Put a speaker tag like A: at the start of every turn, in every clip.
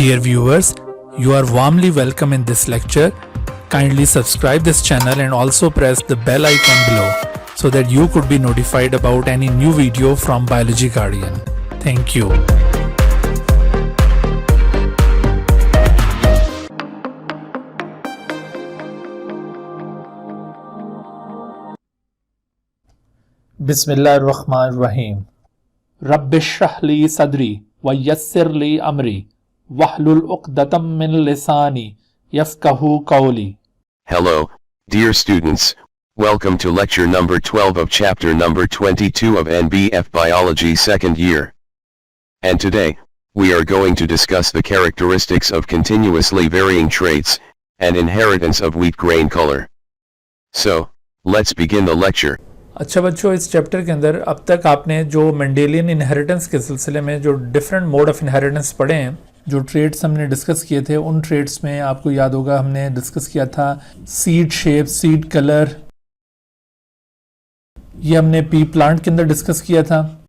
A: Dear viewers, you are warmly welcome in this lecture. Kindly subscribe this channel and also press the bell icon below so that you could be notified about any new video from Biology Guardian. Thank you.
B: बिस्मिल्लाहिर्रहमानिर्रहीम। रब्बिश्रह ली सदरी व यस्सिर ली अमरी वहलुल उक़दतम मिन लिसानी यफ़क़हू क़ौली।
C: Hello, dear students, welcome to lecture number 12 of chapter number 22 of NBF Biology second year. And today, we are going to discuss the characteristics of continuously varying traits, and inheritance of wheat grain color. So, let's begin the lecture.
B: अच्छा बच्चों, इस chapter के अंदर अब तक आपने जो Mendelian inheritance के सिलसिले में जो डिफरेंट मोड ऑफ इनहेरिटेंस पढ़े हैं, जो ट्रेट्स हमने डिस्कस किए थे, उन ट्रेट्स में आपको याद होगा हमने डिस्कस किया था सीड शेप, सीड कलर, ये हमने पी प्लांट के अंदर डिस्कस किया था।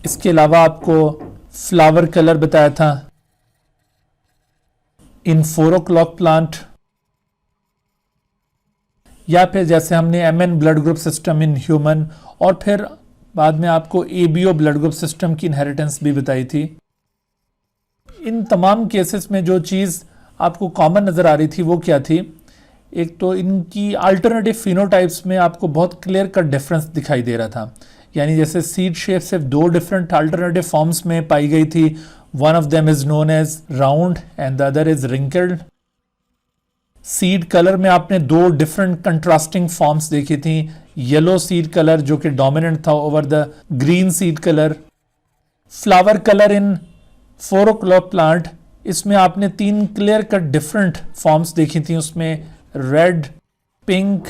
B: इसके अलावा आपको फ्लावर कलर बताया था इन 4 o'clock प्लांट, या फिर जैसे हमने MN blood group system in human, और फिर बाद में आपको ABO ब्लड ग्रुप सिस्टम की इनहेरिटेंस भी बताई थी। इन तमाम केसेस में जो चीज़ आपको कॉमन नज़र आ रही थी वो क्या थी? एक तो इनकी अल्टरनेटिव फिनोटाइप्स में आपको बहुत क्लियर कट डिफरेंस दिखाई दे रहा था। यानी जैसे सीड शेप सिर्फ 2 डिफरेंट अल्टरनेटिव फॉर्म्स में पाई गई थी। One of them is known as round and the other is wrinkled. Seed colour में आपने 2 डिफरेंट कंट्रास्टिंग फॉर्म्स देखी थी, येलो सीड कलर जो कि डोमिनेंट था over the green seed colour. Flower colour in 4 o'clock plant, इसमें आपने 3 clear cut different forms देखी थी, उसमें रेड, पिंक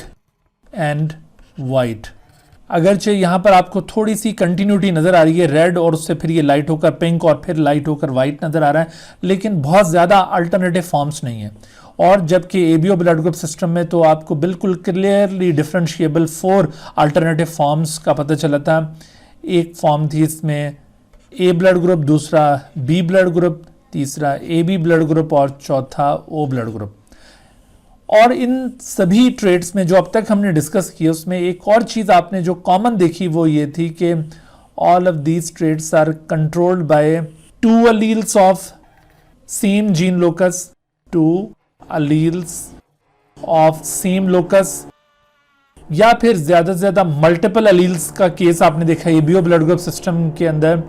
B: एंड वाइट। अगरचे यहाँ पर आपको थोड़ी सी कंटिन्यूटी नज़र आ रही है, रेड और उससे फिर ये लाइट होकर पिंक और फिर लाइट होकर वाइट नज़र आ रहा है, लेकिन बहुत ज़्यादा अल्टरनेटिव फॉर्म्स नहीं है। और जबकि ABO ब्लड ग्रुप सिस्टम में तो आपको बिल्कुल क्लियरली डिफरेंशिएबल 4 अल्टरनेटिव फॉर्म्स का पता चला था। एक फॉर्म थी इसमें A ब्लड ग्रुप, दूसरा B ब्लड ग्रुप, तीसरा AB ब्लड ग्रुप और चौथा O ब्लड ग्रुप। और इन सभी ट्रेट्स में जो अब तक हमने डिस्कस किया, उसमें एक और चीज़ आपने जो कॉमन देखी वो ये थी कि all of these traits are controlled by 2 alleles of same gene locus, 2 alleles of same locus, या फिर ज़्यादा से ज़्यादा मल्टीपल अलील्स का केस आपने देखा ABO ब्लड ग्रुप सिस्टम के अंदर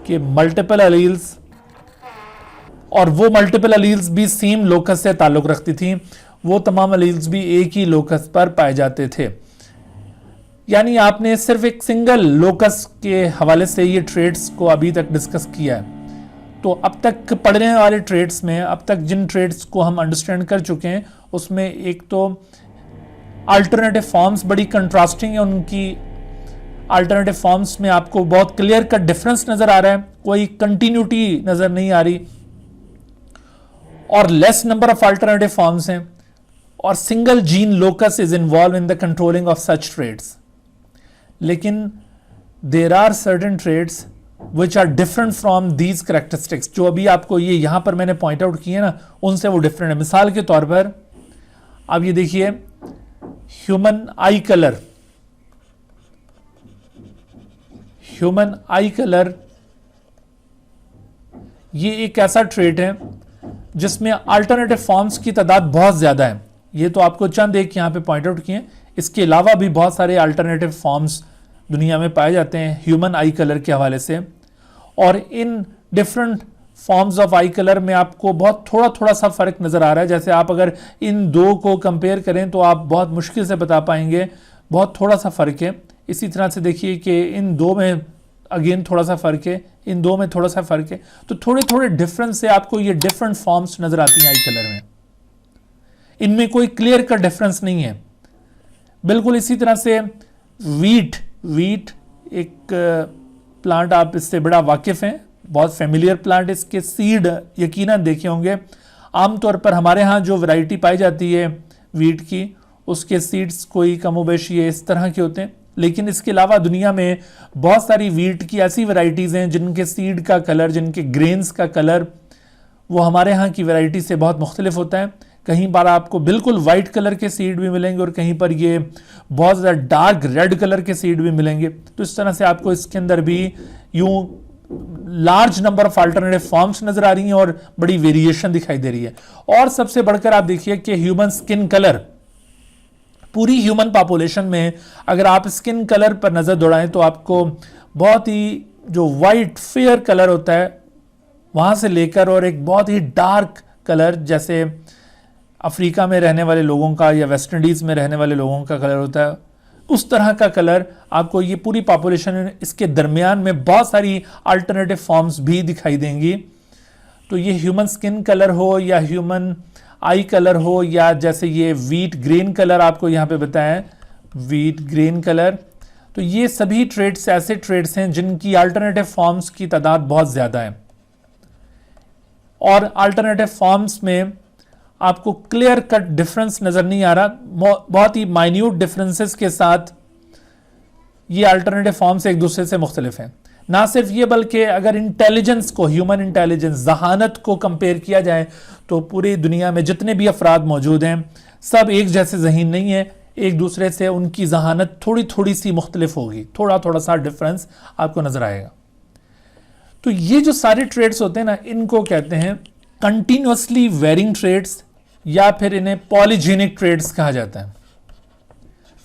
B: कि मल्टीपल अलील्स, और वो मल्टीपल अलील्स भी सेम लोकस से ताल्लुक़ रखती थी, वो तमाम अलील्स भी एक ही लोकस पर पाए जाते थे। यानी आपने सिर्फ एक सिंगल लोकस के हवाले से ये ट्रेट्स को अभी तक डिस्कस किया है। तो अब तक पढ़ने वाले ट्रेट्स में अब तक जिन ट्रेट्स को हम अंडरस्टैंड कर चुके हैं, उसमें एक तो अल्टरनेटिव फॉर्म्स बड़ी कंट्रास्टिंग है, उनकी अल्टरनेटिव फॉर्म्स में आपको बहुत क्लियर कट डिफरेंस नज़र आ रहा है, कोई कंटिन्यूटी नज़र नहीं आ रही, और less number of alternative forms हैं, और single gene locus is involve in the controlling of such traits. लेकिन there are certain traits which are different from these characteristics, जो अभी आपको ये यहां पर मैंने पॉइंट आउट किए ना, उनसे वो डिफरेंट है। मिसाल के तौर पर अब ये देखिए ह्यूमन आई कलर, ह्यूमन आई कलर ये एक ऐसा ट्रेट है जिसमें अल्टरनेटिव फॉर्म्स की तादाद बहुत ज्यादा है। ये तो आपको चंद एक यहां पे पॉइंट आउट किए, इसके अलावा भी बहुत सारे अल्टरनेटिव फॉर्म्स दुनिया में पाए जाते हैं ह्यूमन आई कलर के हवाले से। और in different forms of I colour में आपको बहुत थोड़ा सा फ़र्क नज़र आ रहा है। जैसे आप अगर इन 2 को कंपेयर करें तो आप बहुत मुश्किल से बता पाएंगे, बहुत थोड़ा सा फ़र्क है। इसी तरह से देखिए कि इन 2 में अगेन थोड़ा सा फ़र्क है, इन 2 में थोड़ा सा फ़र्क है। तो थोड़े डिफरेंस से आपको ये डिफरेंट फॉर्म्स नज़र आती हैं आई कलर में। इनमें कोई क्लियर कट डिफरेंस नहीं है। बिल्कुल इसी तरह से वीट एक प्लांट, आप इससे बड़ा वाकिफ़ हैं, बहुत फेमिलियर प्लांट। इसके सीड यकीनन देखे होंगे। आमतौर पर हमारे यहाँ जो वैरायटी पाई जाती है वीट की, उसके सीड्स कोई कमोबेश ये इस तरह के होते हैं। लेकिन इसके अलावा दुनिया में बहुत सारी वीट की ऐसी वैरायटीज़ हैं जिनके सीड का कलर, जिनके ग्रेन्स का कलर वो हमारे यहाँ की वैरायटी से बहुत मुख्तलिफ होता है। कहीं पर आपको बिल्कुल वाइट कलर के सीड भी मिलेंगे और कहीं पर ये बहुत ज़्यादा डार्क रेड कलर के सीड भी मिलेंगे। तो इस तरह से आपको इसके अंदर भी यूं large number of alternative forms नजर आ रही हैं और बड़ी वेरिएशन दिखाई दे रही है। और सबसे बढ़कर आप देखिए कि ह्यूमन स्किन कलर, पूरी ह्यूमन पॉपुलेशन में अगर आप स्किन कलर पर नजर दौड़ाएं तो आपको बहुत ही जो वाइट फेयर कलर होता है वहां से लेकर और एक बहुत ही डार्क कलर जैसे अफ्रीका में रहने वाले लोगों का या वेस्ट इंडीज में रहने वाले लोगों का कलर होता है, उस तरह का कलर आपको ये पूरी पॉपुलेशन, इसके दरमियान में बहुत सारी अल्टरनेटिव फॉर्म्स भी दिखाई देंगी। तो ये ह्यूमन स्किन कलर हो या ह्यूमन आई कलर हो या जैसे ये वीट ग्रीन कलर आपको यहाँ पे बताया, वीट ग्रीन कलर, तो ये सभी ट्रेड्स ऐसे ट्रेड्स हैं जिनकी अल्टरनेटिव फॉर्म्स की तादाद बहुत ज़्यादा है। और अल्टरनेटिव फॉर्म्स में आपको क्लियर कट डिफरेंस नजर नहीं आ रहा, बहुत ही माइन्यूट डिफरेंसेस के साथ ये अल्टरनेटिव फॉर्म्स एक दूसरे से मुख्तलिफ हैं। ना सिर्फ ये बल्कि अगर इंटेलिजेंस को, ह्यूमन इंटेलिजेंस, जहानत को कंपेयर किया जाए तो पूरी दुनिया में जितने भी अफराद मौजूद हैं सब एक जैसे जहीन नहीं है, एक दूसरे से उनकी जहानत थोड़ी थोड़ी सी मुख्तलिफ होगी, थोड़ा थोड़ा सा डिफरेंस आपको नजर आएगा। तो ये जो सारे ट्रेड्स होते हैं ना, इनको कहते हैं कंटिन्यूसली वेरिंग ट्रेड्स या फिर इन्हें पॉलीजेनिक ट्रेड्स कहा जाता है।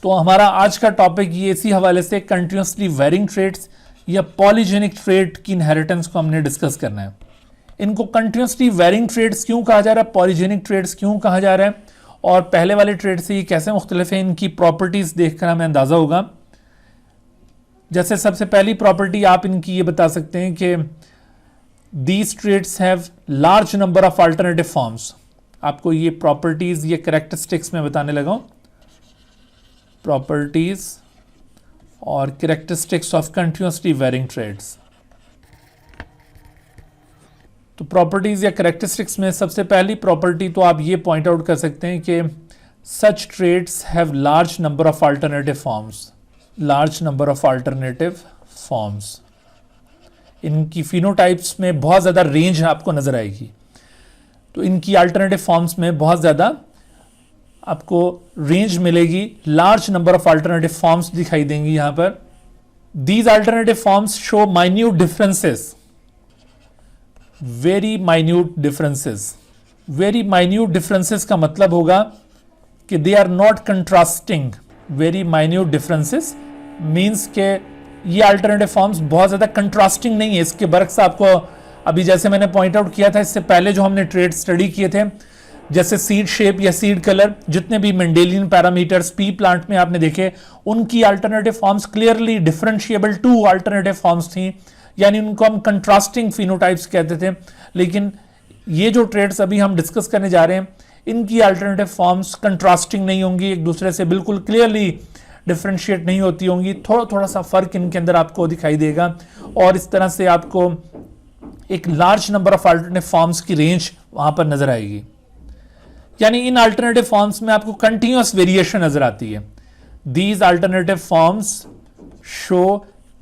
B: तो हमारा आज का टॉपिक ये इसी हवाले से कंटिन्यूसली वेरिंग ट्रेड्स या पॉलीजेनिक ट्रेड की इनहेरिटेंस को हमने डिस्कस करना है। इनको कंटिन्यूसली वेरिंग ट्रेड्स क्यों कहा जा रहा है, पॉलीजेनिक ट्रेड्स क्यों कहा जा रहा है और पहले वाले ट्रेड से ये कैसे मुख्तलिफ है, इनकी प्रॉपर्टीज देखकर हमें अंदाजा होगा। जैसे सबसे पहली प्रॉपर्टी आप इनकी ये बता सकते हैं कि these traits have large number of alternative forms. आपको ये प्रॉपर्टीज, ये कैरेक्टरिस्टिक्स में बताने लगा हूं, प्रॉपर्टीज और characteristics of continuously varying traits. तो प्रॉपर्टीज या कैरेक्टरिस्टिक्स में सबसे पहली प्रॉपर्टी तो आप ये पॉइंट आउट कर सकते हैं कि such traits have large number of alternative forms, large number of alternative forms. इनकी फिनोटाइप्स में बहुत ज़्यादा रेंज आपको नजर आएगी। तो इनकी अल्टरनेटिव फॉर्म्स में बहुत ज़्यादा आपको रेंज मिलेगी, large number of alternative forms दिखाई देंगी यहां पर। These alternative forms show minute differences, very minute differences. Very minute differences का मतलब होगा कि they are not contrasting. Very minute differences means के ये अल्टरनेटिव फॉर्म्स बहुत ज्यादा कंट्रास्टिंग नहीं है। इसके बरक्स आपको अभी जैसे मैंने पॉइंट आउट किया था इससे पहले जो हमने ट्रेड स्टडी किए थे, जैसे सीड शेप या सीड कलर, जितने भी मेंडेलियन पैरामीटर्स पी प्लांट में आपने देखे, उनकी alternative forms clearly differentiable two alternative forms थी, यानी उनको हम कंट्रास्टिंग फिनोटाइप्स कहते थे। लेकिन ये जो ट्रेड्स अभी हम डिस्कस करने जा रहे हैं, इनकी अल्टरनेटिव फॉर्म्स कंट्रास्टिंग नहीं होंगी, एक दूसरे से बिल्कुल क्लियरली डिफरेंशिएट नहीं होती होंगी, थोड़ा थोड़ा सा फर्क इनके अंदर आपको दिखाई देगा और इस तरह से आपको एक large number of alternative forms की रेंज वहां पर नजर आएगी। यानी इन अल्टरनेटिव फॉर्म्स में आपको कंटिन्यूअस वेरिएशन नजर आती है। These alternative forms show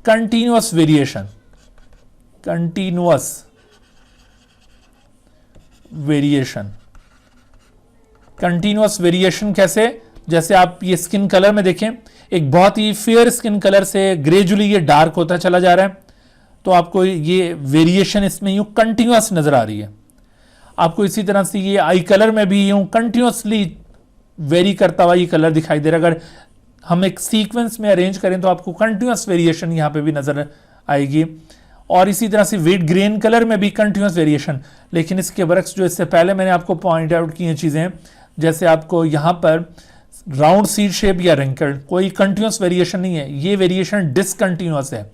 B: continuous variation, continuous variation. Continuous variation कैसे, जैसे आप ये स्किन कलर में देखें, एक बहुत ही फेयर स्किन कलर से ग्रेजुअली ये डार्क होता चला जा रहा है, तो आपको ये वेरिएशन इसमें यूं कंटिन्यूअस नजर आ रही है। आपको इसी तरह से ये आई कलर में भी यूं कंटिन्यूअसली वेरी करता हुआ ये कलर दिखाई दे रहा है। अगर हम एक सीक्वेंस में अरेंज करें तो आपको कंटिन्यूअस वेरिएशन यहाँ पे भी नजर आएगी। और इसी तरह से वीट ग्रीन कलर में भी कंटिन्यूअस वेरिएशन। लेकिन इसके बरक्स जो इससे पहले मैंने आपको पॉइंट आउट की चीजें, जैसे आपको यहाँ पर राउंड सीड शेप या रिंकल्ड, कोई कंटिन्यूअस वेरिएशन नहीं है, ये वेरिएशन डिसकंटिन्यूअस है।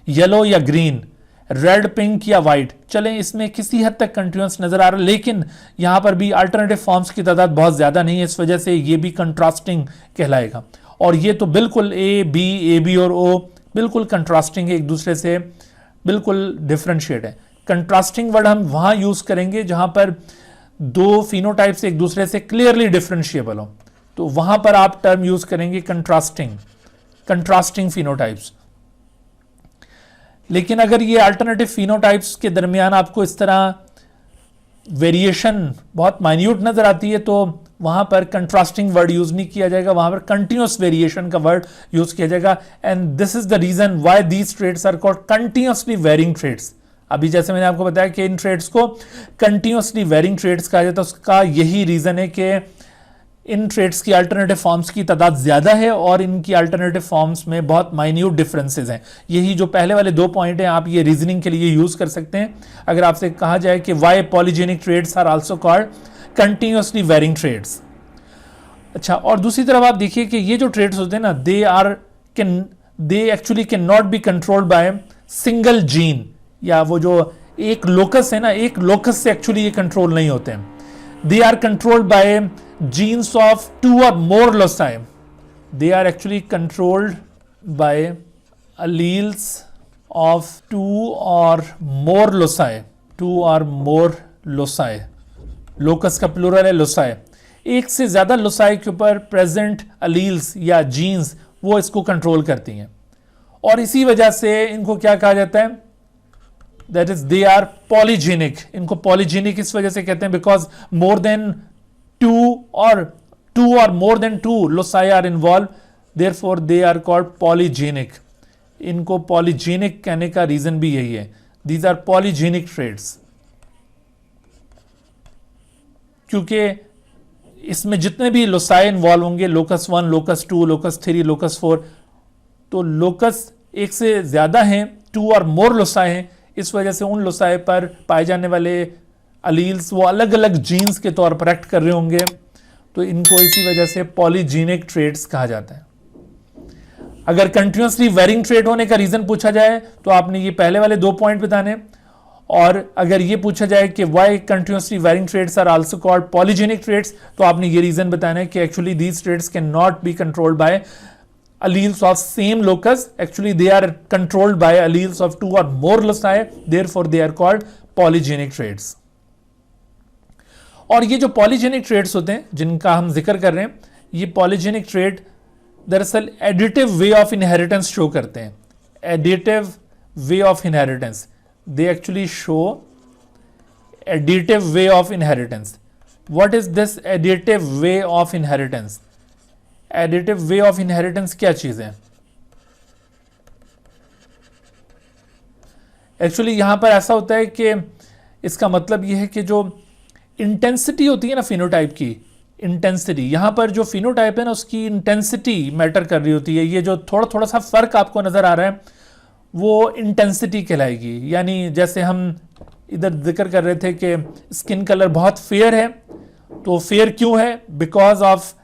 B: येलो या ग्रीन, रेड, पिंक या व्हाइट, चलें इसमें किसी हद तक कंटिन्यूअस नजर आ रहा है, लेकिन यहां पर भी अल्टरनेटिव फॉर्म्स की तादाद बहुत ज्यादा नहीं है, इस वजह से ये भी कंट्रास्टिंग कहलाएगा। और ये तो बिल्कुल ए बी और ओ बिल्कुल कंट्रास्टिंग है, एक दूसरे से बिल्कुल डिफरेंशिएट है। कंट्रास्टिंग वर्ड हम वहां यूज करेंगे जहां पर दो फिनोटाइप्स एक दूसरे से क्लियरली डिफरेंशिएबल हो, तो वहां पर आप टर्म यूज करेंगे कंट्रास्टिंग, कंट्रास्टिंग फिनोटाइप्स। लेकिन अगर ये अल्टरनेटिव फिनोटाइप्स के दरमियान आपको इस तरह वेरिएशन बहुत माइन्यूट नजर आती है तो वहां पर कंट्रास्टिंग वर्ड यूज नहीं किया जाएगा, वहां पर कंटिन्यूस वेरिएशन का वर्ड यूज किया जाएगा। And this is the reason why these traits are called continuously varying traits. अभी जैसे मैंने आपको बताया कि इन ट्रेड्स को कंटिन्यूसली वेरिंग ट्रेड्स कहा जाता है, उसका यही रीजन है कि इन ट्रेड्स की अल्टरनेटिव फॉर्म्स की तादाद ज्यादा है और इनकी अल्टरनेटिव फॉर्म्स में बहुत माइन्यूट डिफरेंसेस हैं। यही जो पहले वाले 2 पॉइंट हैं आप ये रीजनिंग के लिए यूज कर सकते हैं। अगर आपसे कहा जाए कि why polygenic traits are also called continuously varying traits. अच्छा, और दूसरी तरफ आप देखिए कि ये जो ट्रेड्स होते हैं ना, they actually can not be controlled by single gene, या वो जो एक लोकस है ना, एक लोकस से एक्चुअली ये कंट्रोल नहीं होते हैं। They are controlled by genes of 2 or more loci. They are actually controlled by alleles of 2 or more loci. 2 or more loci. Locus का प्लूरल है loci. एक से ज्यादा loci के ऊपर प्रेजेंट alleles या genes वो इसको कंट्रोल करती हैं, और इसी वजह से इनको क्या कहा जाता है, that is they are polygenic. इनको पॉलीजेनिक इस वजह से कहते हैं because more than two or more than 2 loci are involved, therefore they are called polygenic. इनको polygenic कहने का रीजन भी यही है, these are polygenic traits, क्योंकि इसमें जितने भी loci इन्वॉल्व होंगे, locus 1, locus 2, locus 3, locus 4, तो locus एक से ज्यादा हैं, 2 और more loci हैं, इस वजह से उन loci पर पाए जाने वाले अलील्स वो अलग अलग जीन्स के तौर पर एक्ट कर रहे होंगे, तो इनको इसी वजह से पॉलीजेनिक ट्रेड्स कहा जाता है। अगर कंटिन्यूसली वेरिंग ट्रेड होने का रीजन पूछा जाए तो आपने ये पहले वाले 2 पॉइंट बताने, और अगर ये पूछा जाए कि why continuously varying traits are also called polygenic traits, तो आपने ये रीजन बताना है कि actually these traits can not be controlled by alleles of same locus, actually they are controlled by alleles of 2 or more loci, therefore they are called polygenic traits. और ये जो polygenic trades होते हैं जिनका हम जिक्र कर रहे हैं, ये पॉलीजेनिक ट्रेड दरअसल additive way of inheritance show करते हैं। Additive way of inheritance, they actually show additive way of inheritance. What is this additive way of inheritance? Additive way of inheritance क्या चीज है? एक्चुअली यहां पर ऐसा होता है कि इसका मतलब यह है कि जो इंटेंसिटी होती है ना फिनोटाइप की, इंटेंसिटी, यहां पर जो फिनोटाइप है ना उसकी इंटेंसिटी मैटर कर रही होती है। ये जो थोड़ा थोड़ा सा फर्क आपको नजर आ रहा है वो इंटेंसिटी कहलाएगी। यानी जैसे हम इधर जिक्र कर रहे थे कि स्किन कलर बहुत फेयर है, तो फेयर क्यों है? Because of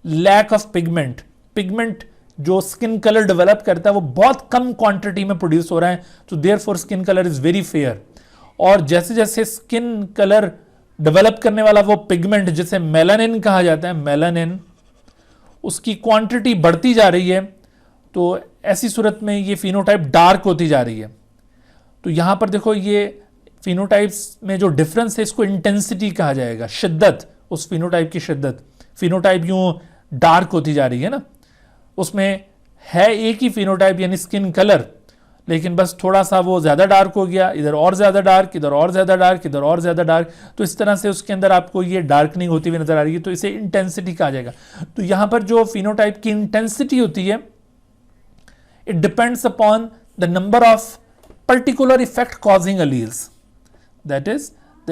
B: lack of pigment. Pigment जो स्किन कलर डेवलप करता है वो बहुत कम क्वांटिटी में प्रोड्यूस हो रहा है, तो therefore skin colour is very fair. और जैसे जैसे स्किन कलर डेवलप करने वाला वो पिगमेंट जिसे मेलानिन कहा जाता है, मेलानिन, उसकी क्वांटिटी बढ़ती जा रही है, तो ऐसी सूरत में ये फिनोटाइप डार्क होती जा रही है। तो यहां पर देखो ये फिनोटाइप्स में जो डिफरेंस है इसको इंटेंसिटी कहा जाएगा, शिद्दत, उस फिनोटाइप की शिद्दत। फिनोटाइप यूं डार्क होती जा रही है ना, उसमें है एक ही फिनोटाइप यानी स्किन कलर, लेकिन बस थोड़ा सा वो ज्यादा डार्क हो गया, इधर और ज्यादा डार्क, इधर और ज्यादा डार्क, इधर और ज्यादा डार्क, तो इस तरह से उसके अंदर आपको ये डार्कनिंग होती हुई नजर आ रही है, तो इसे इंटेंसिटी कहा जाएगा। तो यहां पर जो फिनोटाइप की इंटेंसिटी होती है, it depends upon the number of particular effect causing alleles, that is the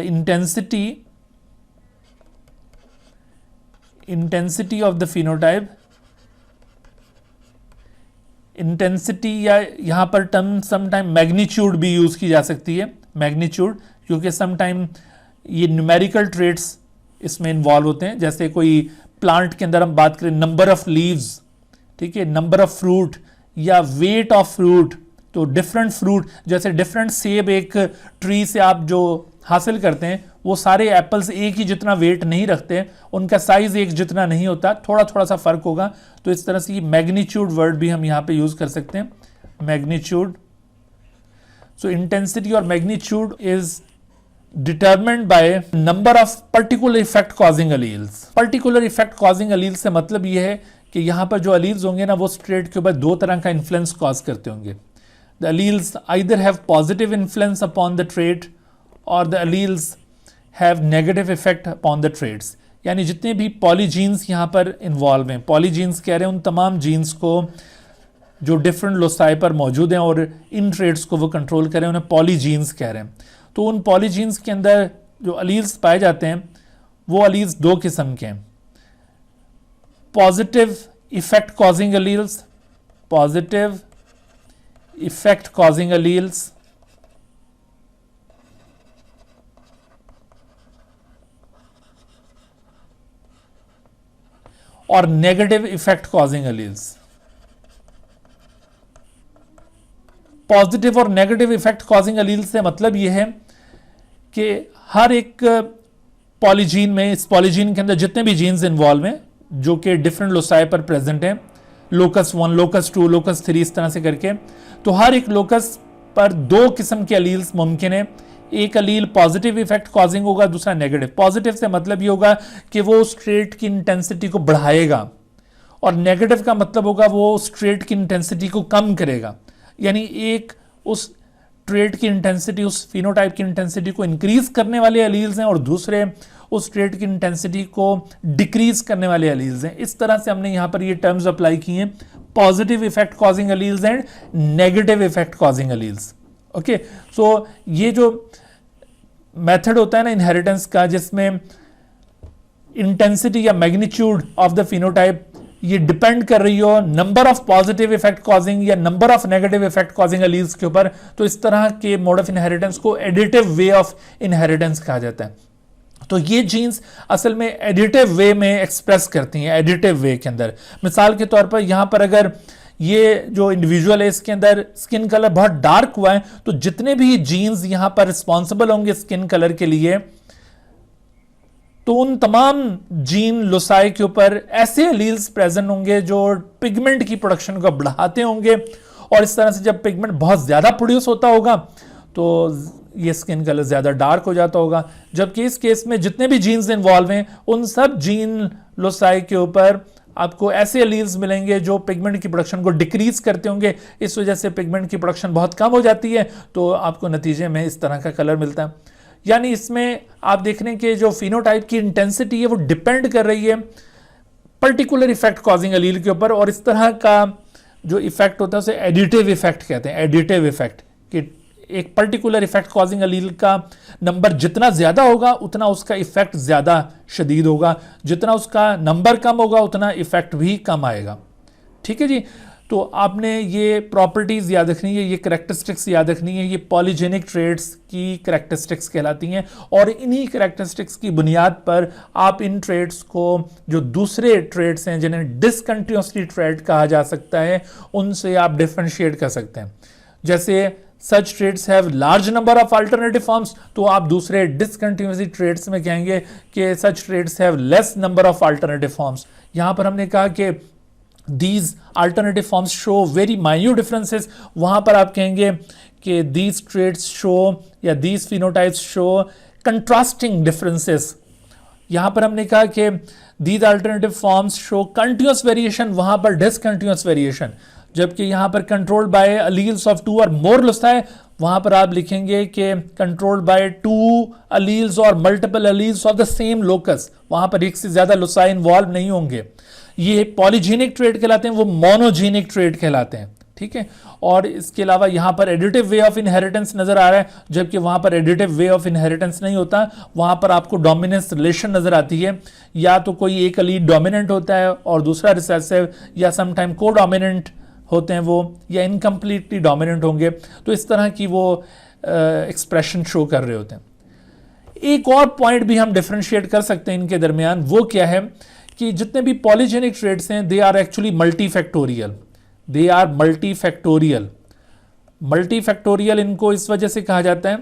B: intensity of the phenotype. Intensity या यहां पर टर्म समटाइम मैग्नीट्यूड भी यूज की जा सकती है, मैग्नीट्यूड, क्योंकि समटाइम ये न्यूमेरिकल ट्रेट्स इसमें इन्वॉल्व होते हैं। जैसे कोई प्लांट के अंदर हम बात करें नंबर ऑफ लीव्स, ठीक है, नंबर ऑफ फ्रूट या वेट ऑफ फ्रूट, तो डिफरेंट फ्रूट, जैसे डिफरेंट सेब एक ट्री से आप जो हासिल करते हैं वो सारे एप्पल्स एक ही जितना वेट नहीं रखते, उनका साइज एक जितना नहीं होता, थोड़ा थोड़ा सा फर्क होगा। तो इस तरह से ये मैग्नीट्यूड वर्ड भी हम यहां पे यूज कर सकते हैं, मैग्नीट्यूड। सो इंटेंसिटी और magnitude is determined by number of particular effect causing alleles. Particular effect causing allele से मतलब यह है कि यहां पर जो अलील्स होंगे ना वो ट्रेट के ऊपर 2 तरह का इन्फ्लुएंस कॉज करते होंगे। The alleles either have positive influence upon the trait और the alleles have negative effect upon the traits, यानी जितने भी पॉलीजीन्स यहाँ पर इन्वॉल्व हैं, पॉलीजीन्स कह रहे हैं उन तमाम जीन्स को जो डिफरेंट लोसाई पर मौजूद हैं और इन ट्रेड्स को वो कंट्रोल करें, उन्हें पॉलीजीन्स कह रहे हैं। तो उन पॉलीजीन्स के अंदर जो अलील्स पाए जाते हैं वो अलील्स दो किस्म के हैं, positive effect causing alleles, positive effect causing alleles और negative effect causing alleles. Positive और नेगेटिव इफेक्ट कॉजिंग अलील्स से मतलब यह है कि हर एक पॉलीजीन में, इस पॉलीजीन के अंदर जितने भी जीन्स इन्वॉल्व हैं जो कि डिफरेंट लोसाई पर प्रेजेंट हैं, लोकस 1, लोकस 2, लोकस 3, इस तरह से करके, तो हर एक लोकस पर दो किस्म के अलील्स मुमकिन है। एक अलील पॉजिटिव इफेक्ट कॉजिंग होगा, दूसरा नेगेटिव। पॉजिटिव से मतलब ये होगा कि वो उस ट्रेट की इंटेंसिटी को बढ़ाएगा, और नेगेटिव का मतलब होगा वो उस ट्रेट की इंटेंसिटी को कम करेगा। यानी एक उस ट्रेट की इंटेंसिटी, उस फिनोटाइप की इंटेंसिटी को इंक्रीज करने वाले अलील्स हैं और दूसरे उस ट्रेट की इंटेंसिटी को डिक्रीज करने वाले अलील्स हैं। इस तरह से हमने यहां पर ये टर्म्स अप्लाई किए हैं, positive effect causing alleles and negative effect causing alleles. Okay, so ये जो मेथड होता है ना इनहेरिटेंस का, जिसमें इंटेंसिटी या मैग्नीट्यूड ऑफ द फिनोटाइप ये डिपेंड कर रही हो number of positive effect causing या number of negative effect causing alleles के ऊपर, तो इस तरह के मोड ऑफ इनहेरिटेंस को एडिटिव वे ऑफ इनहेरिटेंस कहा जाता है। तो ये जीन्स असल में एडिटिव वे में एक्सप्रेस करती हैं, एडिटिव वे के अंदर। मिसाल के तौर पर यहां पर अगर ये जो इंडिविजुअल है इसके अंदर स्किन कलर बहुत डार्क हुआ है, तो जितने भी जीन्स यहां पर रिस्पॉन्सिबल होंगे स्किन कलर के लिए, तो उन तमाम जीन लोसाई के ऊपर ऐसे अलील्स प्रेजेंट होंगे जो पिगमेंट की प्रोडक्शन को बढ़ाते होंगे, और इस तरह से जब पिगमेंट बहुत ज्यादा प्रोड्यूस होता होगा तो ये स्किन कलर ज्यादा डार्क हो जाता होगा। जबकि इस केस में जितने भी जीन्स इन्वॉल्व हैं उन सब जीन लोसाई के ऊपर आपको ऐसे अलील्स मिलेंगे जो पिगमेंट की प्रोडक्शन को डिक्रीज करते होंगे। इस वजह से पिगमेंट की प्रोडक्शन बहुत कम हो जाती है, तो आपको नतीजे में इस तरह का कलर मिलता है। यानी इसमें आप देख रहे हैं कि जो फिनोटाइप की इंटेंसिटी है वो डिपेंड कर रही है पर्टिकुलर इफेक्ट कॉजिंग अलील के ऊपर, और इस तरह का जो इफेक्ट होता है उसे एडिटिव इफेक्ट कहते हैं। एडिटिव इफेक्ट कि एक पर्टिकुलर इफेक्ट कॉजिंग अलील का नंबर जितना ज्यादा होगा उतना उसका इफेक्ट ज्यादा शदीद होगा, जितना उसका नंबर कम होगा उतना इफेक्ट भी कम आएगा। ठीक है जी, तो आपने ये प्रॉपर्टीज याद रखनी है, ये करैक्टरिस्टिक्स याद रखनी है, ये पॉलीजेनिक ट्रेड्स की करैक्टरिस्टिक्स कहलाती हैं, और इन्हीं करैक्टरिस्टिक्स की बुनियाद पर आप इन ट्रेड्स को, जो दूसरे ट्रेड्स हैं जिन्हें डिसकंटिन्यूअसली ट्रेड कहा जा सकता है, उनसे आप डिफरेंशिएट कर सकते हैं। जैसे such traits have large number of alternative forms, तो आप दूसरे डिसकंटिन्यूअसली ट्रेड्स में कहेंगे कि such traits have less number of alternative forms. यहां पर हमने कहा कि these alternative forms show very minute differences, वहां पर आप कहेंगे कि these traits show या these phenotypes show contrasting differences। यहां पर हमने कहा कि these alternative forms show continuous variation, वहां पर discontinuous variation। जबकि यहां पर controlled by alleles of 2 or more loci, वहां पर आप लिखेंगे कि controlled by 2 alleles or multiple alleles of the same locus, वहां पर एक से ज्यादा लोसाई इन्वॉल्व नहीं होंगे। ये पॉलीजेनिक ट्रेड कहलाते हैं, वो मोनोजेनिक ट्रेड कहलाते हैं। ठीक है, और इसके अलावा यहां पर एडिटिव वे ऑफ इनहेरिटेंस नजर आ रहा है, जबकि वहां पर एडिटिव वे ऑफ इनहेरिटेंस नहीं होता। वहां पर आपको डोमिनेंस रिलेशन नजर आती है, या तो कोई एक अलील डोमिनेंट होता है और दूसरा रिसेसिव, या समटाइम को डोमिनेंट होते हैं वो, या इनकम्प्लीटली डोमिनेंट होंगे। तो इस तरह की वो एक्सप्रेशन शो कर रहे होते हैं। एक और पॉइंट भी हम डिफरेंशिएट कर सकते हैं इनके दरमियान, वो क्या है कि जितने भी पॉलीजेनिक ट्रेड्स हैं they are actually multifactorial. They are multifactorial. Multifactorial इनको इस वजह से कहा जाता है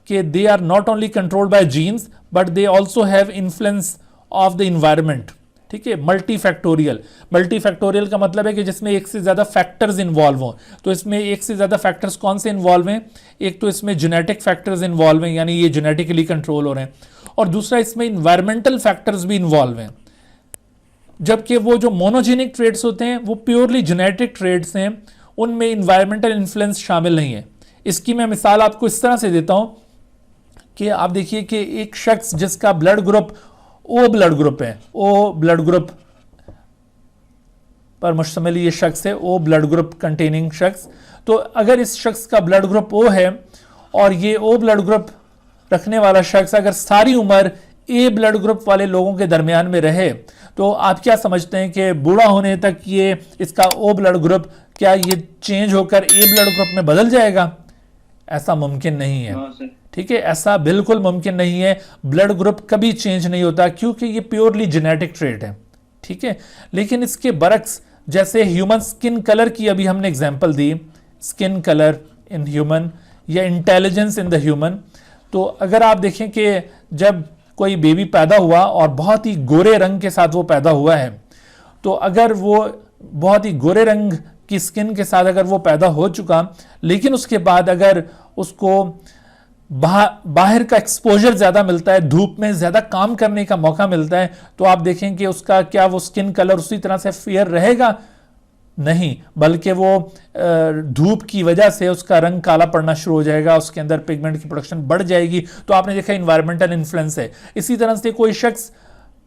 B: कि they are not only controlled by genes but they also have influence of the environment. ठीक है, मल्टीफैक्टोरियल। मल्टीफैक्टोरियल का मतलब है कि जिसमें एक से ज्यादा फैक्टर्स इन्वॉल्व हों। तो इसमें एक से ज्यादा फैक्टर्स कौन से इन्वॉल्व हैं? एक तो इसमें जेनेटिक फैक्टर्स इन्वॉल्व हैं, यानी ये जेनेटिकली कंट्रोल हो रहे हैं, और दूसरा इसमें इन्वायरमेंटल फैक्टर्स भी इन्वॉल्व हैं। जबकि वो जो मोनोजेनिक ट्रेड्स होते हैं वो प्योरली जेनेटिक ट्रेड्स हैं, उनमें इन्वायरमेंटल इन्फ्लुएंस शामिल नहीं है। इसकी मैं मिसाल आपको इस तरह से देता हूं कि आप देखिए कि एक शख्स जिसका blood group O blood group है, ओ ब्लड ग्रुप पर मुश्तमिल ये शख्स है, ओ ब्लड ग्रुप कंटेनिंग शख्स। तो अगर इस शख्स का ब्लड ग्रुप ओ है और ये ओ ब्लड ग्रुप रखने वाला शख्स अगर सारी उम्र ए ब्लड ग्रुप वाले लोगों के दरमियान में रहे, तो आप क्या समझते हैं कि बूढ़ा होने तक ये इसका ओ ब्लड ग्रुप क्या ये चेंज होकर ए ब्लड ग्रुप में बदल जाएगा? ऐसा मुमकिन नहीं है। ठीक है, ऐसा बिल्कुल मुमकिन नहीं है। ब्लड ग्रुप कभी चेंज नहीं होता क्योंकि ये प्योरली जेनेटिक ट्रेट है। ठीक है, लेकिन इसके बरक्स जैसे ह्यूमन स्किन कलर की अभी हमने example the, skin colour in human या इंटेलिजेंस इन द ह्यूमन। तो अगर आप देखें कि जब कोई बेबी पैदा हुआ और बहुत ही गोरे रंग के साथ वो पैदा हुआ है, तो अगर वो बहुत ही गोरे रंग की स्किन के साथ अगर वो पैदा हो चुका, लेकिन उसके बाद अगर उसको बाहर का एक्सपोजर ज्यादा मिलता है, धूप में ज्यादा काम करने का मौका मिलता है, तो आप देखें कि उसका क्या वो स्किन कलर उसी तरह से फेयर रहेगा? नहीं, बल्कि वो धूप की वजह से उसका रंग काला पड़ना शुरू हो जाएगा, उसके अंदर पिगमेंट की प्रोडक्शन बढ़ जाएगी। तो आपने देखा इन्वायरमेंटल इन्फ्लुएंस है। इसी तरह से कोई शख्स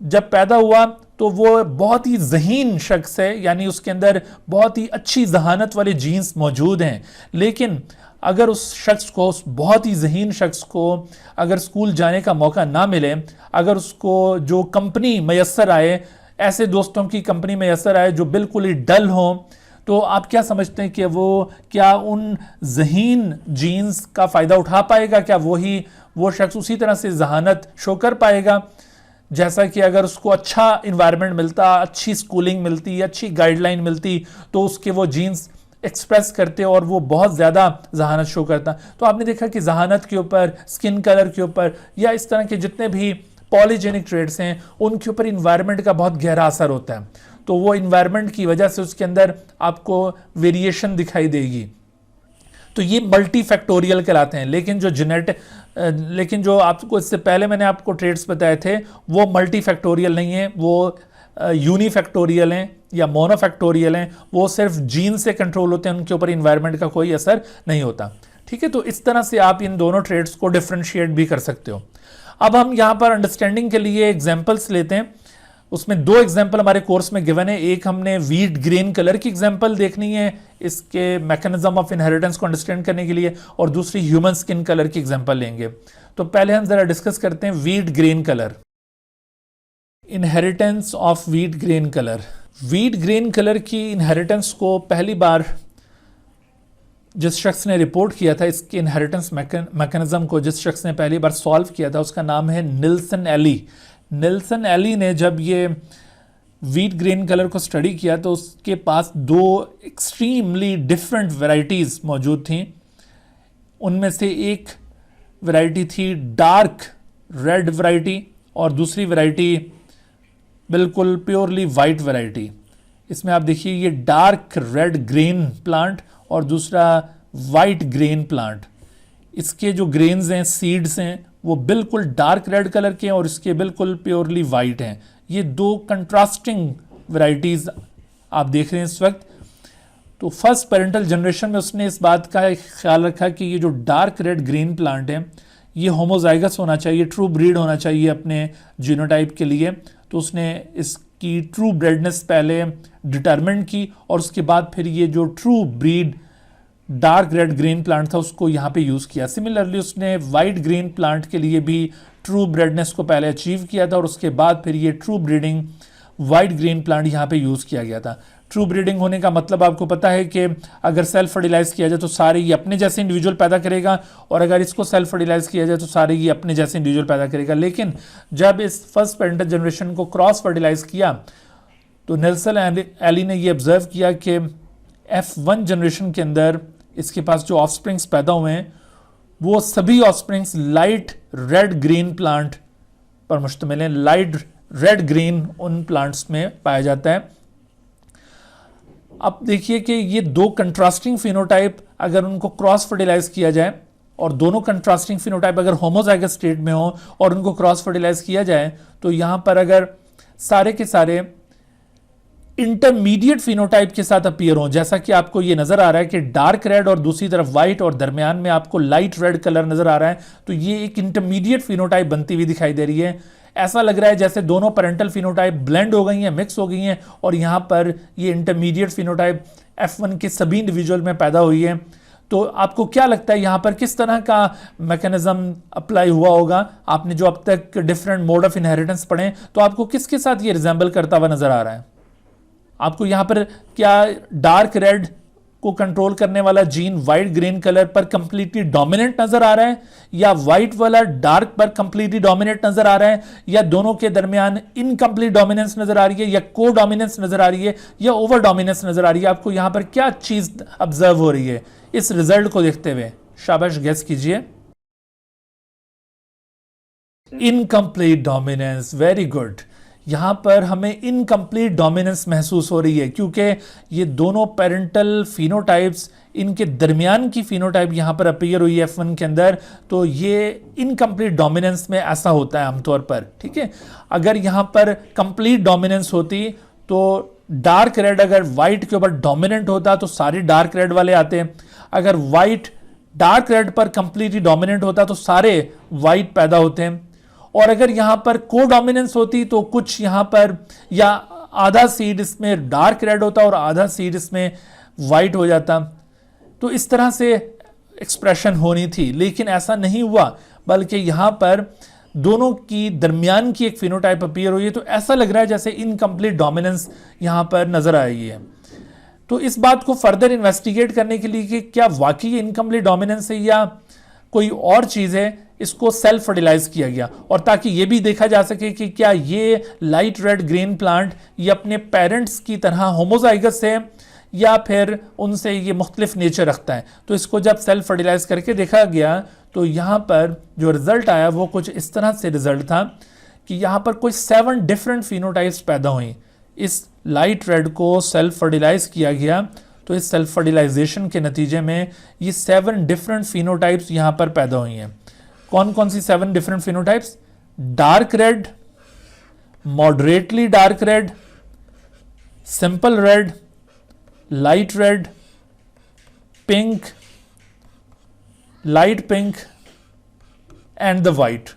B: जब पैदा हुआ तो वो बहुत ही ज़हीन शख्स है, यानी उसके अंदर बहुत ही अच्छी जहानत वाले जीन्स मौजूद हैं, लेकिन अगर उस शख्स को, उस बहुत ही ज़हीन शख्स को अगर स्कूल जाने का मौका ना मिले, अगर उसको जो कंपनी मैसर आए, ऐसे दोस्तों की कंपनी मैसर आए जो बिल्कुल ही डल हों, तो आप क्या समझते हैं कि वो क्या उन ज़हीन जीन्स का फ़ायदा उठा पाएगा? क्या वो शख्स उसी तरह से जहानत शो कर पाएगा जैसा कि अगर उसको अच्छा इन्वायरमेंट मिलता, अच्छी स्कूलिंग मिलती, अच्छी गाइडलाइन मिलती, तो उसके वो जीन्स एक्सप्रेस करते और वो बहुत ज़्यादा जहानत शो करता? तो आपने देखा कि जहानत के ऊपर, स्किन कलर के ऊपर या इस तरह के जितने भी पॉलीजेनिक ट्रेड्स हैं, उनके ऊपर इन्वायरमेंट का बहुत गहरा असर होता है। तो वो इन्वायरमेंट की वजह से उसके अंदर आपको वेरिएशन दिखाई देगी। तो ये मल्टी फैक्टोरियल कहलाते हैं। लेकिन जो आपको इससे पहले मैंने आपको ट्रेड्स बताए थे वो मल्टी फैक्टोरियल नहीं है, वो यूनिफैक्टोरियल हैं या मोनोफैक्टोरियल हैं। वो सिर्फ जीन से कंट्रोल होते हैं, उनके ऊपर इन्वायरमेंट का कोई असर नहीं होता। ठीक है, तो इस तरह से आप इन दोनों ट्रेड्स को डिफ्रेंशिएट भी कर सकते हो। अब हम यहाँ पर अंडरस्टैंडिंग के लिए एग्जाम्पल्स लेते हैं। उसमें दो एग्जाम्पल हमारे कोर्स में गिवन है। एक हमने वीट ग्रीन कलर की एग्जाम्पल देखनी है इसके मैकेनिज्म ऑफ इनहेरिटेंस को अंडरस्टैंड करने के लिए, और दूसरी ह्यूमन स्किन कलर की एग्जाम्पल लेंगे। तो पहले हम जरा डिस्कस करते हैं wheat green colour, inheritance of wheat green colour. Wheat green colour की इनहेरिटेंस को पहली बार जिस शख्स ने रिपोर्ट किया था, इसके इनहेरिटेंस मैकेनिज्म को जिस शख्स ने पहली बार सॉल्व किया था, उसका नाम है निल्सन एली। निल्सन एली ने जब ये वीट ग्रीन कलर को स्टडी किया तो उसके पास दो एक्सट्रीमली डिफरेंट वैरायटीज़ मौजूद थी। उनमें से एक वैरायटी थी डार्क रेड वैरायटी और दूसरी वैरायटी बिल्कुल प्योरली वाइट वैरायटी। इसमें आप देखिए ये डार्क रेड ग्रीन प्लांट और दूसरा वाइट ग्रीन प्लांट। इसके जो ग्रेन्स हैं, सीड्स हैं, वो बिल्कुल डार्क रेड कलर के हैं और इसके बिल्कुल प्योरली वाइट हैं। ये दो कंट्रास्टिंग वैरायटीज़ आप देख रहे हैं इस वक्त। तो फर्स्ट पेरेंटल जनरेशन में उसने इस बात का ख्याल रखा कि ये जो डार्क रेड ग्रीन प्लांट है ये होमोजाइगस होना चाहिए, ट्रू ब्रीड होना चाहिए अपने जीनोटाइप के लिए। तो उसने इसकी ट्रू ब्रेडनेस पहले डिटरमिन की और उसके बाद फिर ये जो true breed dark red green plant था उसको यहाँ पे यूज़ किया। सिमिलरली उसने वाइट ग्रीन प्लांट के लिए भी ट्रू ब्रेडनेस को पहले अचीव किया था और उसके बाद फिर ये true breeding white green plant यहाँ पे यूज़ किया गया था। ट्रू ब्रीडिंग होने का मतलब आपको पता है कि अगर सेल्फ फर्टिलाइज किया जाए तो सारे ये अपने जैसे इंडिविजुअल पैदा करेगा, और अगर इसको सेल्फ फर्टिलाइज किया जाए तो सारे ये अपने जैसे इंडिविजुअल पैदा करेगा। लेकिन जब इस फर्स्ट पेरेंटल जनरेशन को क्रॉस फर्टिलाइज किया तो निल्सन एली ने ये ऑब्जर्व किया कि F1 जनरेशन के अंदर इसके पास जो ऑफस्प्रिंग्स पैदा हुए हैं वो सभी offsprings light red green plant पर मुश्तमिल हैं। लाइट रेड ग्रीन उन प्लांट्स में पाया जाता है। अब देखिए कि ये दो कंट्रास्टिंग फिनोटाइप अगर उनको क्रॉस फर्टिलाइज किया जाए और दोनों कंट्रास्टिंग फिनोटाइप अगर होमोजाइगस स्टेट में हो और उनको क्रॉस फर्टिलाइज किया जाए तो यहाँ पर अगर सारे के सारे इंटरमीडिएट फिनोटाइप के साथ अपीयर हों, जैसा कि आपको ये नजर आ रहा है कि डार्क रेड और दूसरी तरफ व्हाइट और दरमियान में आपको लाइट रेड कलर नजर आ रहा है, तो ये एक इंटरमीडिएट फिनोटाइप बनती हुई दिखाई दे रही है। ऐसा लग रहा है जैसे दोनों पेरेंटल फिनोटाइप ब्लेंड हो गई हैं, मिक्स हो गई हैं, और यहाँ पर ये इंटरमीडिएट फिनोटाइप F1 के सभी इंडिविजुअल में पैदा हुई है। तो आपको क्या लगता है यहाँ पर किस तरह का मैकेनिज्म अप्लाई हुआ होगा? आपने जो अब तक डिफरेंट मोड ऑफ इनहेरिटेंस पढ़े, तो आपको किसके साथ ये रिजेंबल करता हुआ नजर आ रहा है? आपको यहाँ पर क्या डार्क रेड को कंट्रोल करने वाला जीन व्हाइट ग्रीन कलर पर कंप्लीटली डोमिनेंट नजर आ रहा है, या व्हाइट वाला डार्क पर कंप्लीटली डोमिनेंट नजर आ रहा है, या दोनों के दरमियान इनकम्प्लीट डोमिनेंस नजर आ रही है, या को डोमिनेंस नजर आ रही है, या ओवर डोमिनेंस नजर आ रही है? आपको यहां पर क्या चीज ऑब्जर्व हो रही है इस रिजल्ट को देखते हुए? शाबाश, गेस कीजिए। Incomplete dominance, very good. यहां पर हमें इनकम्प्लीट डोमिनेंस महसूस हो रही है क्योंकि ये दोनों पेरेंटल फिनोटाइप्स, इनके दरमियान की फिनोटाइप यहां पर अपीयर हुई है F1 के अंदर, तो ये इनकम्प्लीट डोमिनेंस में ऐसा होता है आमतौर पर, ठीक है। अगर यहां पर कंप्लीट डोमिनेंस होती तो डार्क रेड अगर व्हाइट के ऊपर डोमिनेंट होता तो सारे डार्क रेड वाले आते हैं, अगर व्हाइट डार्क रेड पर कंप्लीटली डोमिनेंट होता तो सारे व्हाइट पैदा होते हैं, और अगर यहां पर को डोमिनेंस होती तो कुछ यहां पर या आधा सीड इसमें डार्क रेड होता और आधा सीड इसमें व्हाइट हो जाता। तो इस तरह से एक्सप्रेशन होनी थी, लेकिन ऐसा नहीं हुआ, बल्कि यहां पर दोनों की दरमियान की एक फिनोटाइप अपीयर हुई है। तो ऐसा लग रहा है जैसे इनकम्प्लीट डोमिनेंस यहां पर नजर आई है। तो इस बात को फर्दर इन्वेस्टिगेट करने के लिए कि क्या वाकई इनकम्प्लीट डोमिनेंस है या कोई और चीज है, इसको सेल्फ फर्टिलाइज किया गया, और ताकि ये भी देखा जा सके कि क्या ये लाइट रेड ग्रीन प्लांट ये अपने पेरेंट्स की तरह होमोजाइगस है या फिर उनसे ये मुख्तलिफ नेचर रखता है। तो इसको जब सेल्फ फर्टिलाइज करके देखा गया तो यहाँ पर जो रिजल्ट आया वो कुछ इस तरह से रिजल्ट था कि यहाँ पर कोई 7 डिफरेंट फिनोटाइप्स पैदा हुई। इस लाइट रेड को सेल्फ फर्टिलाइज किया गया, तो इस सेल्फ फर्टिलाइजेशन के नतीजे में ये 7 डिफरेंट फिनोटाइप्स यहाँ पर पैदा हुई हैं। कौन कौन सी 7 different phenotypes? Dark red, moderately dark red, simple red, light red, pink, light pink and the white.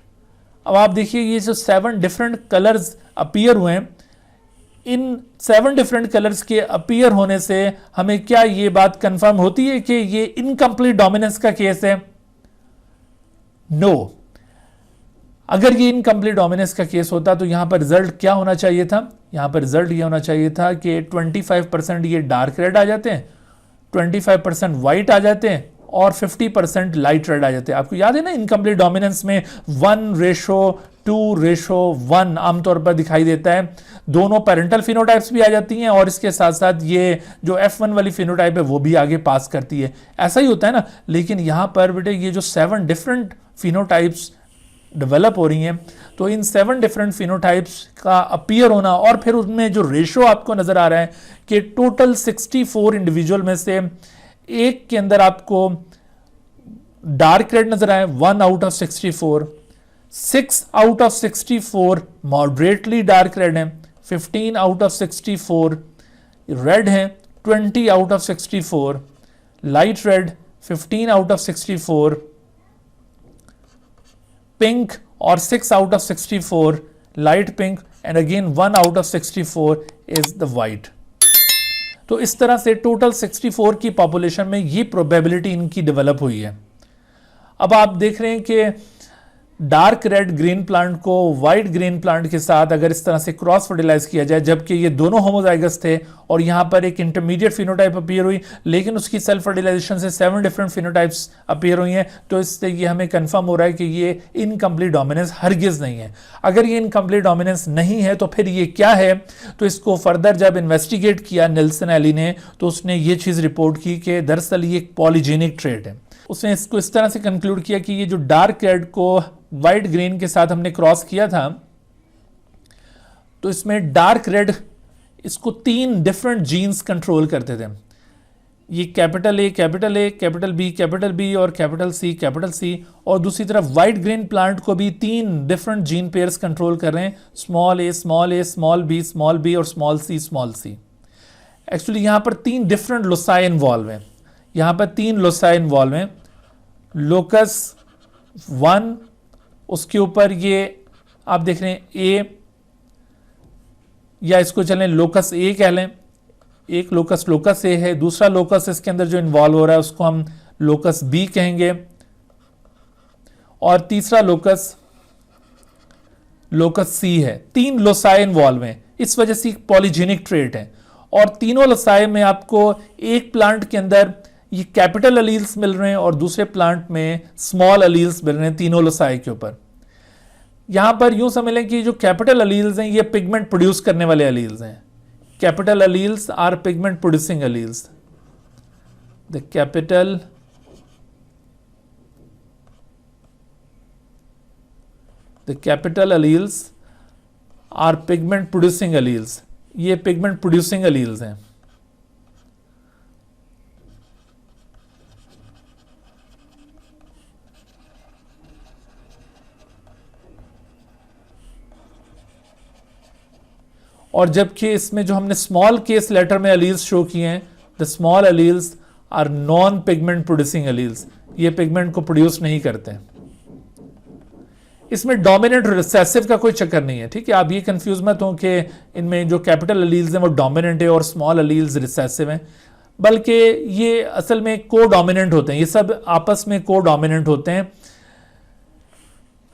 B: अब आप देखिए ये जो 7 डिफरेंट कलर्स अपीयर हुए हैं, इन 7 डिफरेंट कलर्स के अपीयर होने से हमें क्या ये बात कंफर्म होती है कि ये इनकम्प्लीट डोमिनेंस का केस है? नो। अगर ये इनकम्प्लीट डोमिनेंस का केस होता तो यहां पर रिजल्ट क्या होना चाहिए था? यहां पर रिजल्ट ये होना चाहिए था कि 25% ये डार्क रेड आ जाते हैं, 25% व्हाइट आ जाते हैं और 50% लाइट रेड आ जाते हैं। आपको याद है ना, इनकम्प्लीट डोमिनेंस में 1:2:1 आमतौर पर दिखाई देता है। दोनों पेरेंटल फिनोटाइप्स भी आ जाती हैं और इसके साथ साथ ये जो F1 वाली फिनोटाइप है वो भी आगे पास करती है। ऐसा ही होता है ना। लेकिन यहां पर बेटे ये जो 7 डिफरेंट फिनोटाइप्स डेवलप हो रही हैं, तो इन 7 डिफरेंट फिनोटाइप्स का अपीयर होना और फिर उनमें जो रेशो आपको नजर आ रहा है कि टोटल 64 इंडिविजुअल में से एक के अंदर आपको डार्क रेड नजर आए 1 out of 64, 6 out of 64 moderately dark red हैं, 15 आउट ऑफ 64 रेड हैं, 20 out of 64 light red, 15 out of 64 pink और 6 out of 64 light pink and again 1 out of 64 is the white. तो इस तरह से टोटल 64 की पॉपुलेशन में ये प्रोबेबिलिटी इनकी डेवलप हुई है। अब आप देख रहे हैं कि डार्क रेड ग्रीन प्लांट को व्हाइट ग्रीन प्लांट के साथ अगर इस तरह से क्रॉस फर्टिलाइज किया जाए, जबकि ये दोनों होमोजाइगस थे और यहां पर एक इंटरमीडिएट फिनोटाइप अपीयर हुई, लेकिन उसकी सेल्फ फर्टिलाइजेशन से 7 डिफरेंट फिनोटाइप्स अपीयर हुई हैं, तो इससे ये हमें कंफर्म हो रहा है कि ये इनकम्प्लीट डोमिनेंस हरगिज नहीं है। अगर ये इनकम्प्लीट डोमिनेंस नहीं है तो फिर ये क्या है? तो इसको फर्दर जब इन्वेस्टिगेट किया नेल्सन एली ने, तो उसने ये चीज रिपोर्ट की कि दरअसल ये एक पॉलीजेनिक ट्रेट है। उसने इसको इस तरह से कंक्लूड किया कि ये जो डार्क रेड को व्हाइट ग्रीन के साथ हमने क्रॉस किया था, तो इसमें डार्क रेड इसको 3 डिफरेंट जीन्स कंट्रोल करते थे। ये capital A, capital A, capital B, capital B और कैपिटल सी, कैपिटल सी। और दूसरी तरफ व्हाइट ग्रीन प्लांट को भी 3 डिफरेंट जीन पेयर्स कंट्रोल कर रहे हैं, स्मॉल ए, स्मॉल ए, स्मॉल बी और स्मॉल सी, स्मॉल सी। एक्चुअली यहां पर 3 डिफरेंट लोसाई इन्वॉल्व हैं, यहां पर 3 लोसाई इन्वॉल्व हैं। लोकस 1, उसके ऊपर ये आप देख रहे हैं ए, या इसको चलें लोकस ए कह लें, एक लोकस ए है, दूसरा लोकस इसके अंदर जो इन्वॉल्व हो रहा है उसको हम लोकस बी कहेंगे, और तीसरा लोकस सी है। 3 लोसाई इन्वॉल्व हैं, इस वजह से पॉलीजेनिक ट्रेट है। और तीनों लोसाई में आपको एक प्लांट के अंदर ये कैपिटल अलील्स मिल रहे हैं और दूसरे प्लांट में स्मॉल अलील्स मिल रहे हैं, तीनों लोसाई के ऊपर। यहां पर यूं समझ लें कि जो कैपिटल अलील्स हैं ये पिगमेंट प्रोड्यूस करने वाले अलील्स हैं। Capital alleles are pigment producing alleles. The capital alleles are pigment producing alleles, ये पिगमेंट प्रोड्यूसिंग अलील्स हैं। और जबकि इसमें जो हमने स्मॉल केस लेटर में अलील्स शो किए हैं, the small alleles are non pigment producing alleles, ये पिगमेंट को प्रोड्यूस नहीं करते हैं। इसमें डोमिनेंट रिसेसिव का कोई चक्कर नहीं है, ठीक है। आप ये कंफ्यूज मत हो कि इनमें जो कैपिटल अलील्स हैं वो डोमिनेंट है और स्मॉल अलील्स रिसेसिव हैं, बल्कि ये असल में को डोमिनेंट होते हैं, ये सब आपस में को डोमिनेंट होते हैं।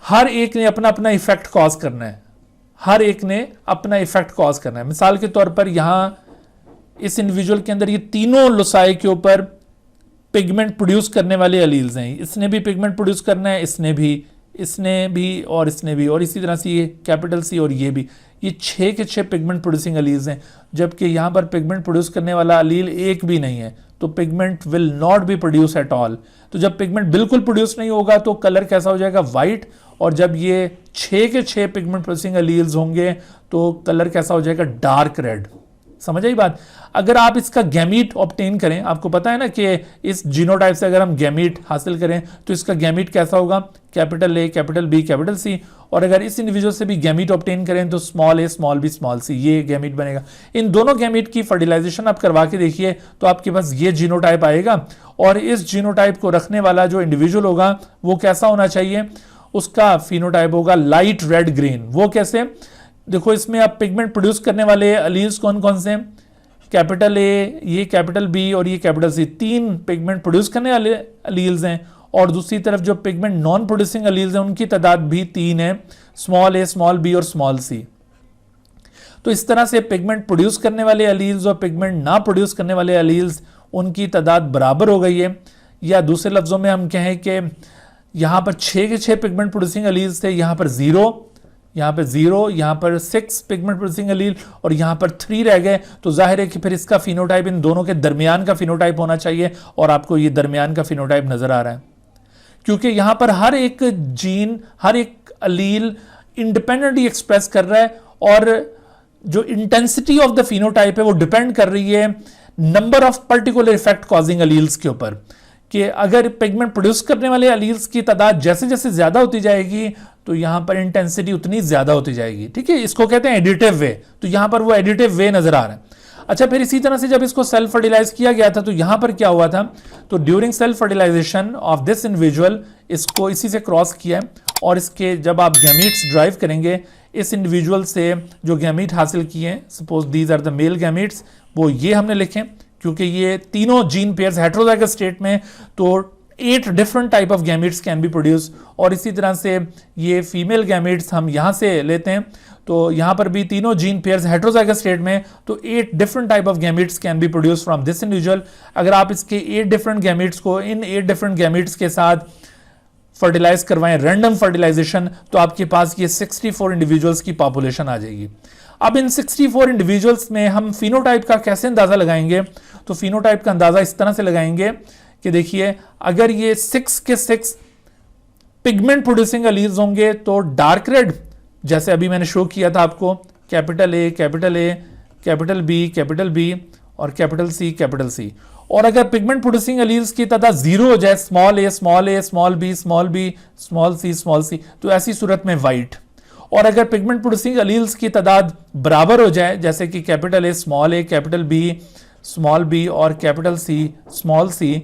B: हर एक ने अपना अपना इफेक्ट कॉज करना है, हर एक ने अपना इफेक्ट कॉज करना है। मिसाल के तौर पर यहां इस इंडिविजुअल के अंदर ये तीनों लोसाई के ऊपर पिगमेंट प्रोड्यूस करने वाले अलील्स हैं, इसने भी पिगमेंट प्रोड्यूस करना है, इसने भी और इसने भी, और इसी तरह से ये कैपिटल सी और ये भी, ये 6 के 6 पिगमेंट प्रोड्यूसिंग अलील्स हैं। जबकि यहां पर पिगमेंट प्रोड्यूस करने वाला अलील एक भी नहीं है, तो pigment will not be produce at all. तो जब पिगमेंट बिल्कुल प्रोड्यूस नहीं होगा तो कलर कैसा हो जाएगा, वाइट। और जब ये 6 के 6 पिगमेंट प्रोड्यूसिंग अलील्स होंगे तो कलर कैसा हो जाएगा, डार्क रेड। समझ आई बात। अगर आप इसका गैमीट ऑब्टेन करें, आपको पता है ना कि इस जीनोटाइप से अगर हम गैमीट हासिल करें तो इसका गैमीट कैसा होगा, capital A, capital B, capital C. और अगर इस इंडिविजुअल से भी गैमीट ऑब्टेन करें तो स्मॉल ए, स्मॉल बी, स्मॉल सी, ये गैमीट बनेगा। इन दोनों गैमीट की फर्टिलाइजेशन आप करवा के देखिए तो आपके पास ये जीनोटाइप आएगा। और इस जीनोटाइप को रखने वाला जो इंडिविजुअल होगा वो कैसा होना चाहिए, उसका फिनोटाइप होगा लाइट रेड ग्रीन। वो कैसे, देखो इसमें आप पिगमेंट प्रोड्यूस करने वाले अलील्स कौन कौन से हैं, कैपिटल ए, ये कैपिटल बी और ये कैपिटल सी, 3 पिगमेंट प्रोड्यूस करने वाले अलील्स हैं। और दूसरी तरफ जो पिगमेंट नॉन प्रोड्यूसिंग अलील्स हैं उनकी तादाद भी 3 है, स्मॉल ए, स्मॉल बी और स्मॉल सी। तो इस तरह से पिगमेंट प्रोड्यूस करने वाले अलील्स और पिगमेंट ना प्रोड्यूस करने वाले अलील्स, उनकी तादाद बराबर हो गई है। या दूसरे लफ्जों में हम कहें कि यहां पर 6 के 6 पिगमेंट प्रोड्यूसिंग अलील्स थे, यहां पर 0, यहां पर 6 पिगमेंट प्रोड्यूसिंग अलील और यहां पर 3 रह गए। तो जाहिर है कि फिर इसका फिनोटाइप इन दोनों के दरमियान का फिनोटाइप होना चाहिए, और आपको ये दरमियान का फिनोटाइप नजर आ रहा है, क्योंकि यहां पर हर एक जीन, हर एक अलील इंडिपेंडेंटली एक्सप्रेस कर रहा है। और जो इंटेंसिटी ऑफ द फिनोटाइप है वो डिपेंड कर रही है number of particular effect causing alleles के ऊपर, कि अगर पिगमेंट प्रोड्यूस करने वाले अलील्स की तादाद जैसे जैसे ज्यादा होती जाएगी तो यहां पर इंटेंसिटी उतनी ज्यादा होती जाएगी, ठीक है। इसको कहते हैं एडिटिव वे, तो यहां पर वो एडिटिव वे नजर आ रहा है। अच्छा, फिर इसी तरह से जब इसको सेल्फ फर्टिलाइज किया गया था तो यहां पर क्या हुआ था, तो during self fertilization of this individual, इसको इसी से क्रॉस किया है, और इसके जब आप गैमीट्स ड्राइव करेंगे, इस इंडिविजुअल से जो गैमीट हासिल किए हैं, suppose these are the male gametes, वो ये हमने लिखे क्योंकि ये तीनों जीन पेयर्स हेटेरोजाइगस स्टेट में, तो 8 different type of gametes can be produce. और इसी तरह से ये फीमेल गैमीट्स हम यहां से लेते हैं, तो यहां पर भी तीनों जीन पेयर्स हेटेरोजाइगस स्टेट में, तो 8 different type of gametes can be produce from this individual. अगर आप इसके 8 डिफरेंट गैमीट्स को इन 8 डिफरेंट गैमीट्स के साथ फर्टिलाइज करवाएं, रैंडम फर्टिलाइजेशन, तो आपके पास ये 64 इंडिविजुअल्स की पॉपुलेशन आ जाएगी। अब इन 64 इंडिविजुअल्स में हम फिनोटाइप का कैसे अंदाजा लगाएंगे, तो फिनोटाइप का अंदाजा इस तरह से लगाएंगे कि देखिए, अगर ये 6 के 6 पिगमेंट प्रोड्यूसिंग अलील्स होंगे तो डार्क रेड, जैसे अभी मैंने शो किया था आपको, कैपिटल ए, कैपिटल बी और कैपिटल सी। और अगर पिगमेंट प्रोड्यूसिंग अलील्स की तादाद 0 हो जाए, स्मॉल ए, स्मॉल बी, स्मॉल सी, तो ऐसी सूरत में वाइट। और अगर पिगमेंट प्रोड्यूसिंग अलील्स की तादाद बराबर हो जाए, जैसे कि capital A, capital B, small B और कैपिटल सी स्मॉल सी,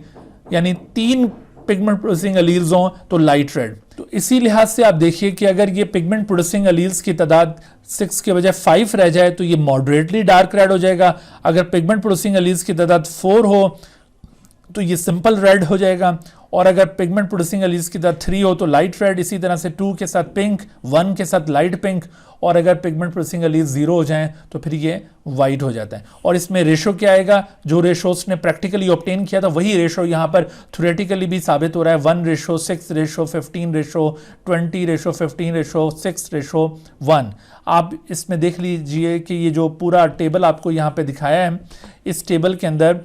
B: यानी 3 पिगमेंट प्रोड्यूसिंग अलील्स हों तो लाइट रेड। तो इसी लिहाज से आप देखिए कि अगर ये पिगमेंट प्रोड्यूसिंग अलील्स की तादाद 6 के बजाय 5 रह जाए तो ये मॉडरेटली डार्क रेड हो जाएगा। अगर पिगमेंट प्रोड्यूसिंग अलील्स की तादाद 4 हो तो ये सिंपल रेड हो जाएगा, और अगर पिगमेंट प्रोड्यूसिंग अलील्स की तादाद 3 हो तो लाइट रेड। इसी तरह से 2 के साथ पिंक, 1 के साथ लाइट पिंक, और अगर पिगमेंट प्रोड्यूसिंग अलील्स 0 हो जाएं तो फिर ये वाइट हो जाता है। और इसमें रेशो क्या आएगा, जो रेशो उसने प्रैक्टिकली ऑब्टेन किया था वही रेशो यहाँ पर थ्योरेटिकली भी साबित हो रहा है। 1:6:15:15:6:1। आप इसमें देख लीजिए कि ये जो पूरा टेबल आपको यहाँ पे दिखाया है, इस टेबल के अंदर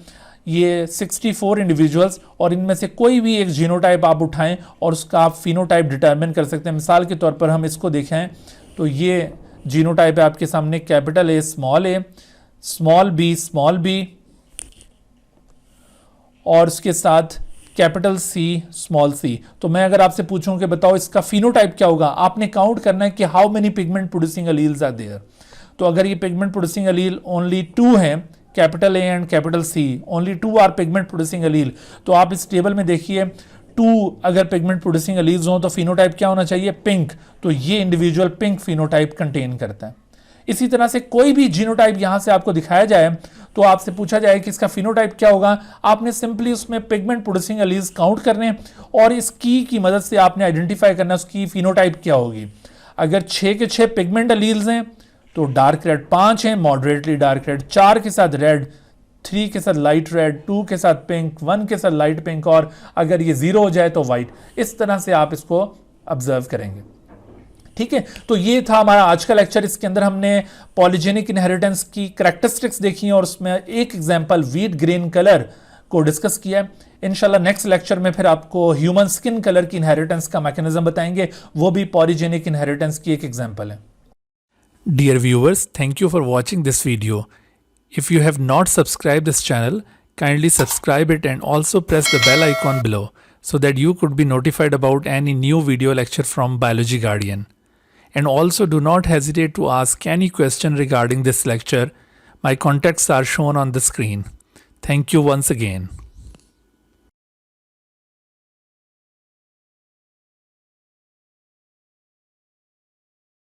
B: ये 64 इंडिविजुअल्स, और इनमें से कोई भी एक जीनोटाइप आप उठाएं और उसका आप फिनोटाइप डिटरमिन कर सकते हैं। मिसाल के तौर पर हम इसको देखें तो ये जीनोटाइप है आपके सामने, कैपिटल ए, स्मॉल बी, और उसके साथ कैपिटल सी, स्मॉल सी। तो मैं अगर आपसे पूछूं कि बताओ इसका फिनोटाइप क्या होगा, आपने काउंट करना है कि how many pigment producing alleles are there. तो अगर ये पिगमेंट प्रोड्यूसिंग अलील ओनली 2 हैं, capital A and capital C, only 2 are pigment producing allele, तो आप इस टेबल में देखिए 2 अगर पिगमेंट प्रोड्यूसिंग अलील्स हों तो फिनोटाइप क्या होना चाहिए, पिंक। तो ये इंडिविजुअल पिंक फिनोटाइप कंटेन करता है। इसी तरह से कोई भी जीनोटाइप यहां से आपको दिखाया जाए तो आपसे पूछा जाए कि इसका फिनोटाइप क्या होगा, आपने सिंपली उसमें पिगमेंट प्रोड्यूसिंग अलील्स काउंट करने और इस की मदद से आपने आइडेंटिफाई करना उसकी फिनोटाइप क्या होगी। अगर 6 के 6 पिगमेंट अलील्स हैं तो डार्क रेड, 5 हैं मॉडरेटली डार्क रेड, 4 के साथ रेड, 3 के साथ लाइट रेड, 2 के साथ पिंक, 1 के साथ लाइट पिंक, और अगर ये 0 हो जाए तो वाइट। इस तरह से आप इसको ऑब्जर्व करेंगे। ठीक है, तो ये था हमारा आज का लेक्चर। इसके अंदर हमने पॉलीजेनिक इनहेरिटेंस की करैक्टरिस्टिक्स देखी और उसमें एक एग्जांपल व्हीट ग्रीन कलर को डिस्कस किया है। इंशाल्लाह नेक्स्ट लेक्चर में फिर आपको ह्यूमन स्किन कलर की इनहेरिटेंस का मैकेनिज्म बताएंगे, वो भी पॉलीजेनिक इनहेरिटेंस की एक एग्जांपल है।
A: Dear viewers, thank you for watching this video. If you have not subscribed this channel, kindly subscribe it and also press the bell icon below so that you could be notified about any new video lecture from Biology Guardian. And also do not hesitate to ask any question regarding this lecture. My contacts are shown on the screen. Thank you once again.